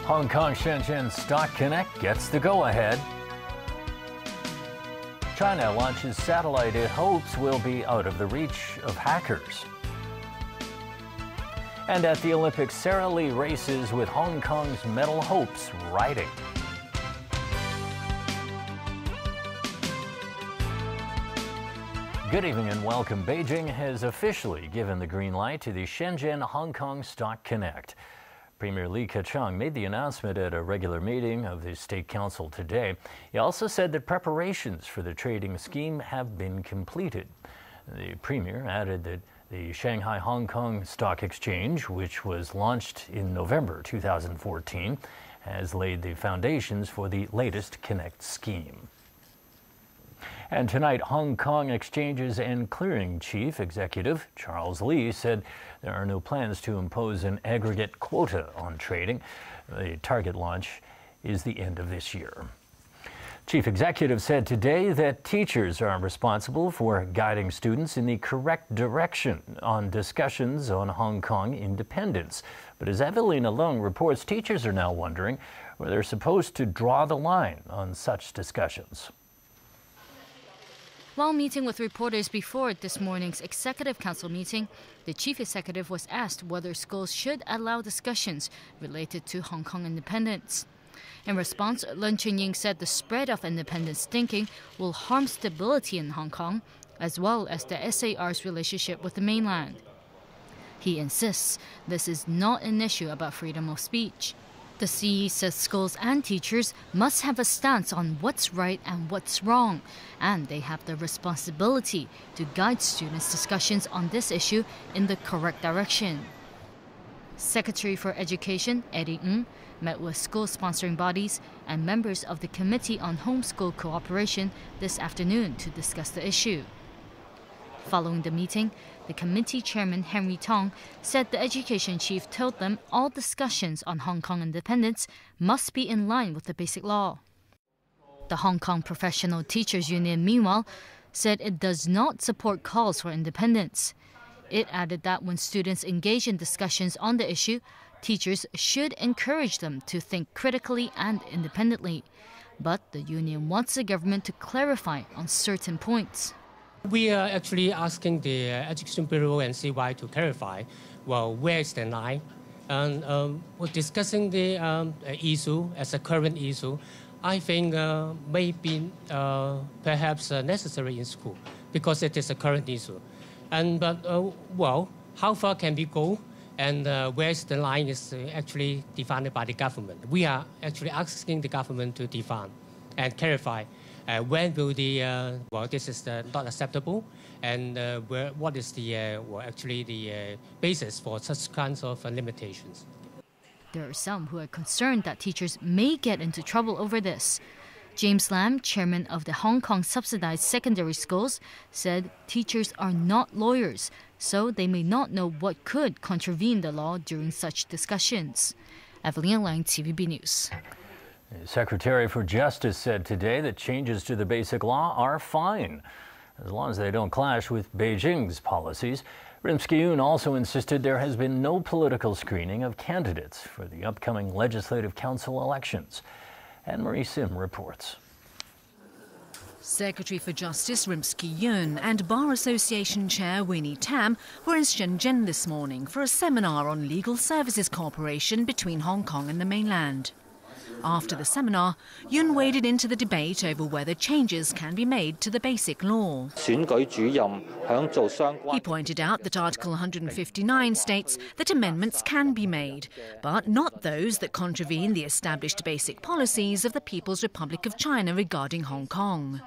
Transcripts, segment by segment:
Hong Kong Shenzhen Stock Connect gets the go-ahead. China launches satellite it hopes will be out of the reach of hackers. And at the Olympics, Sarah Lee races with Hong Kong's medal hopes riding. Good evening and welcome. Beijing has officially given the green light to the Shenzhen-Hong Kong Stock Connect. Premier Li Keqiang made the announcement at a regular meeting of the State Council today. He also said that preparations for the trading scheme have been completed. The Premier added that the Shanghai-Hong Kong Stock Exchange, which was launched in November 2014, has laid the foundations for the latest Connect scheme. And tonight, Hong Kong Exchanges and Clearing Chief Executive Charles Lee said there are no plans to impose an aggregate quota on trading. The target launch is the end of this year. Chief Executive said today that teachers are responsible for guiding students in the correct direction on discussions on Hong Kong independence. But as Evelina Leung reports, teachers are now wondering where they're supposed to draw the line on such discussions. While meeting with reporters before this morning's Executive Council meeting, the Chief Executive was asked whether schools should allow discussions related to Hong Kong independence. In response, Leung Chun-ying said the spread of independence thinking will harm stability in Hong Kong, as well as the SAR's relationship with the mainland. He insists this is not an issue about freedom of speech. The CE says schools and teachers must have a stance on what's right and what's wrong, and they have the responsibility to guide students' discussions on this issue in the correct direction. Secretary for Education Eddie Ng met with school-sponsoring bodies and members of the Committee on Homeschool Cooperation this afternoon to discuss the issue. Following the meeting, the committee chairman Henry Tong said the education chief told them all discussions on Hong Kong independence must be in line with the Basic Law. The Hong Kong Professional Teachers Union, meanwhile, said it does not support calls for independence. It added that when students engage in discussions on the issue, teachers should encourage them to think critically and independently. But the union wants the government to clarify on certain points. We are actually asking the Education Bureau and CY to clarify, well, where is the line? And we're discussing the issue as a current issue. I think may be perhaps necessary in school because it is a current issue. But well, how far can we go? And where's the line is actually defined by the government. We are actually asking the government to define and clarify when will the well, this is not acceptable, and what is the well, actually the basis for such kinds of limitations. There are some who are concerned that teachers may get into trouble over this. James Lam, chairman of the Hong Kong Subsidized Secondary Schools, said teachers are not lawyers, so they may not know what could contravene the law during such discussions. Evelyn Lang, TVB News. The Secretary for Justice said today that changes to the Basic Law are fine, as long as they don't clash with Beijing's policies. Rim Ski-yoon also insisted there has been no political screening of candidates for the upcoming Legislative Council elections. Anne-Marie Sim reports. Secretary for Justice Rim Ski-yoon and Bar Association Chair Winnie Tam were in Shenzhen this morning for a seminar on legal services cooperation between Hong Kong and the mainland. After the seminar, Yun waded into the debate over whether changes can be made to the Basic Law. He pointed out that Article 159 states that amendments can be made, but not those that contravene the established basic policies of the People's Republic of China regarding Hong Kong.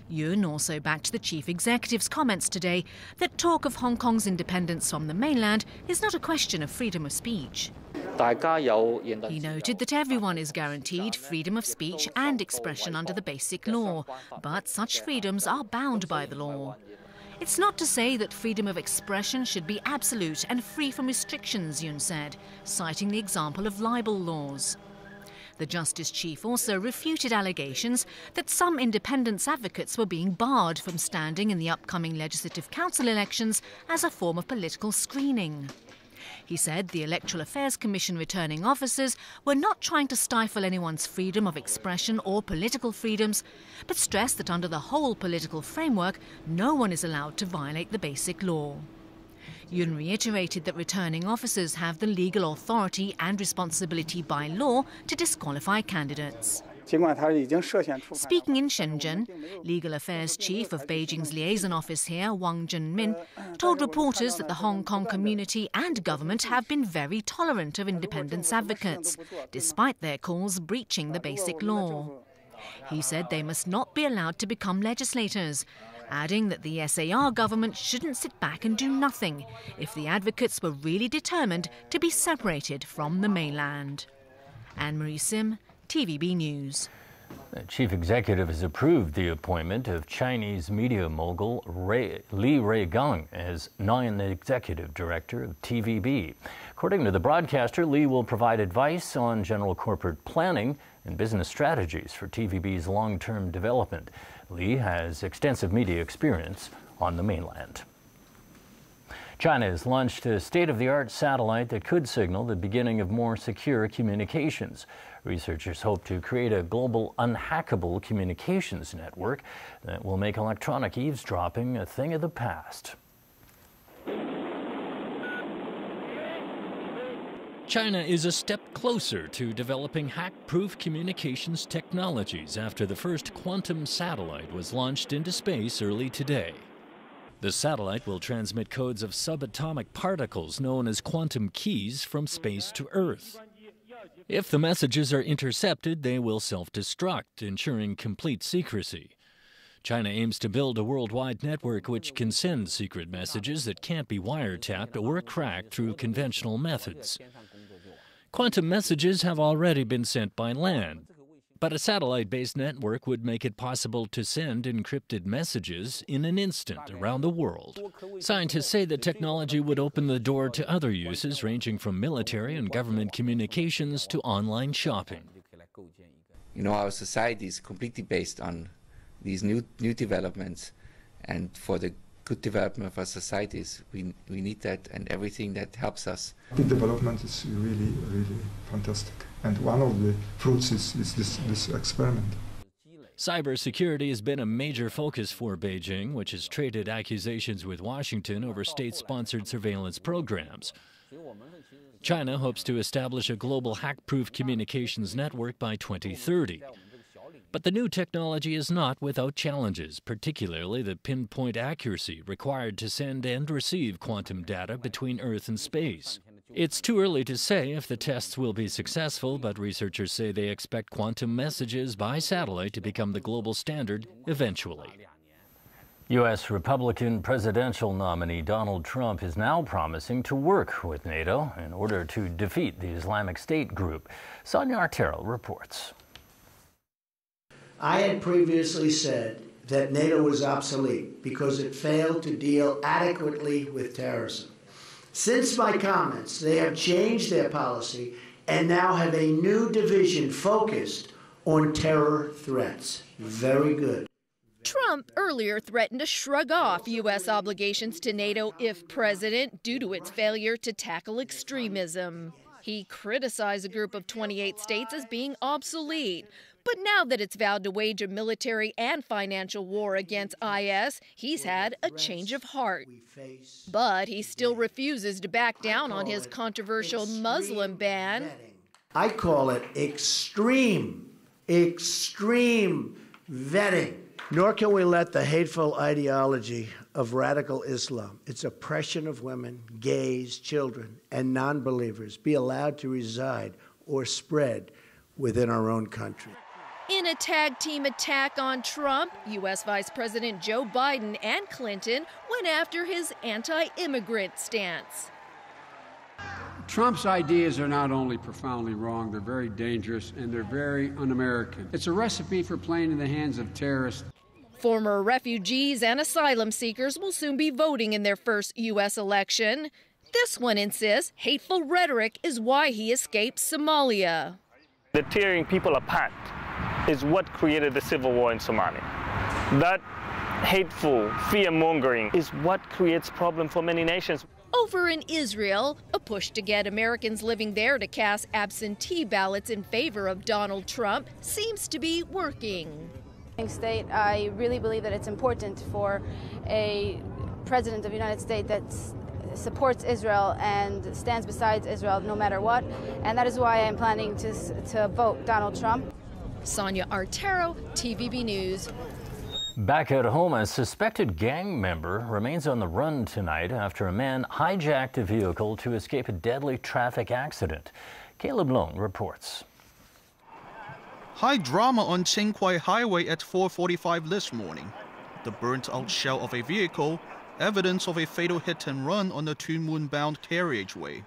Yun also backed the chief executive's comments today that talk of Hong Kong's independence from the mainland is not a question of freedom of speech. He noted that everyone is guaranteed freedom of speech and expression under the Basic Law, but such freedoms are bound by the law. It's not to say that freedom of expression should be absolute and free from restrictions, Yun said, citing the example of libel laws. The Justice Chief also refuted allegations that some independence advocates were being barred from standing in the upcoming Legislative Council elections as a form of political screening. He said the Electoral Affairs Commission returning officers were not trying to stifle anyone's freedom of expression or political freedoms, but stressed that under the whole political framework, no one is allowed to violate the basic law. Yun reiterated that returning officers have the legal authority and responsibility by law to disqualify candidates. Speaking in Shenzhen, Legal Affairs Chief of Beijing's liaison office here, Wang Zhenmin, told reporters that the Hong Kong community and government have been very tolerant of independence advocates, despite their calls breaching the basic law. He said they must not be allowed to become legislators, adding that the SAR government shouldn't sit back and do nothing if the advocates were really determined to be separated from the mainland. Anne-Marie Sim, TVB News. The chief executive has approved the appointment of Chinese media mogul Li Ruigang as non-executive director of TVB. According to the broadcaster, Li will provide advice on general corporate planning and business strategies for TVB's long-term development. Li has extensive media experience on the mainland. China has launched a state-of-the-art satellite that could signal the beginning of more secure communications. Researchers hope to create a global unhackable communications network that will make electronic eavesdropping a thing of the past. China is a step closer to developing hack-proof communications technologies after the first quantum satellite was launched into space early today. The satellite will transmit codes of subatomic particles known as quantum keys from space to Earth. If the messages are intercepted, they will self-destruct, ensuring complete secrecy. China aims to build a worldwide network which can send secret messages that can't be wiretapped or cracked through conventional methods. Quantum messages have already been sent by land, but a satellite-based network would make it possible to send encrypted messages in an instant around the world. Scientists say the technology would open the door to other uses ranging from military and government communications to online shopping. You know, our society is completely based on these new developments, and for the good development of our societies, we need that, and everything that helps us. The development is really fantastic, and one of the fruits is this experiment. Cybersecurity has been a major focus for Beijing, which has traded accusations with Washington over state-sponsored surveillance programs. China hopes to establish a global hack-proof communications network by 2030. But the new technology is not without challenges, particularly the pinpoint accuracy required to send and receive quantum data between Earth and space. It's too early to say if the tests will be successful, but researchers say they expect quantum messages by satellite to become the global standard eventually. U.S. Republican presidential nominee Donald Trump is now promising to work with NATO in order to defeat the Islamic State group. Sonia Artero reports. I had previously said that NATO was obsolete because it failed to deal adequately with terrorism. Since my comments, they have changed their policy and now have a new division focused on terror threats. Very good. Trump earlier threatened to shrug off U.S. obligations to NATO if president due to its failure to tackle extremism. He criticized a group of 28 states as being obsolete. But now that it's vowed to wage a military and financial war against IS, he's had a change of heart. But he still refuses to back down on his controversial Muslim ban. I call it extreme vetting. Nor can we let the hateful ideology of radical Islam, its oppression of women, gays, children, and non-believers be allowed to reside or spread within our own country. In a tag-team attack on Trump, U.S. Vice President Joe Biden and Clinton went after his anti-immigrant stance. Trump's ideas are not only profoundly wrong, they're very dangerous and they're very un-American. It's a recipe for playing in the hands of terrorists. Former refugees and asylum seekers will soon be voting in their first U.S. election. This one insists hateful rhetoric is why he escaped Somalia. The tearing people apart is what created the civil war in Somalia. That hateful fear-mongering is what creates problems for many nations. Over in Israel, a push to get Americans living there to cast absentee ballots in favor of Donald Trump seems to be working. State, I really believe that it's important for a president of the United States that supports Israel and stands beside Israel no matter what, and that is why I'm planning to vote Donald Trump. Sonia Artero, TVB News. Back at home, a suspected gang member remains on the run tonight after a man hijacked a vehicle to escape a deadly traffic accident. Caleb Long reports. High drama on Qinghuai Highway at 4:45 this morning. The burnt-out shell of a vehicle, evidence of a fatal hit-and-run on the Tuen Mun-bound carriageway.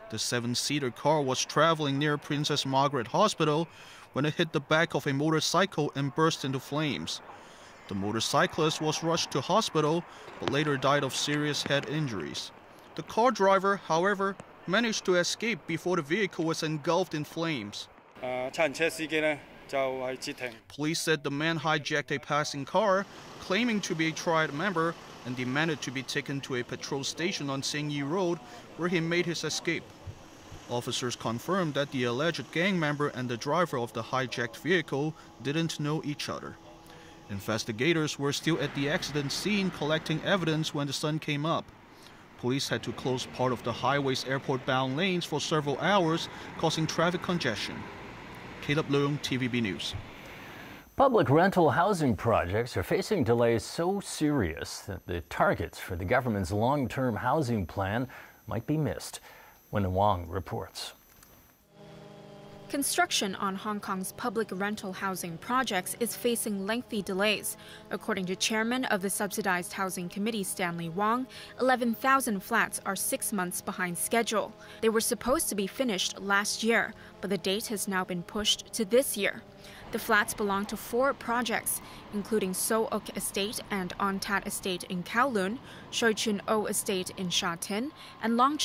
The 7-seater car was traveling near Princess Margaret Hospital when it hit the back of a motorcycle and burst into flames. The motorcyclist was rushed to hospital, but later died of serious head injuries. The car driver, however, managed to escape before the vehicle was engulfed in flames. Police said the man hijacked a passing car, claiming to be a triad member, and demanded to be taken to a patrol station on Sengyi Road, where he made his escape. Officers confirmed that the alleged gang member and the driver of the hijacked vehicle didn't know each other. Investigators were still at the accident scene collecting evidence when the sun came up. Police had to close part of the highway's airport-bound lanes for several hours, causing traffic congestion. Caleb Leung, TVB News. Public rental housing projects are facing delays so serious that the targets for the government's long-term housing plan might be missed. Wen Wang reports. Construction on Hong Kong's public rental housing projects is facing lengthy delays. According to Chairman of the Subsidized Housing Committee, Stanley Wong, 11,000 flats are 6 months behind schedule. They were supposed to be finished last year, but the date has now been pushed to this year. The flats belong to 4 projects, including So Ok Estate and On Tat Estate in Kowloon, Shoi Chun O Estate in Sha Tin, and Long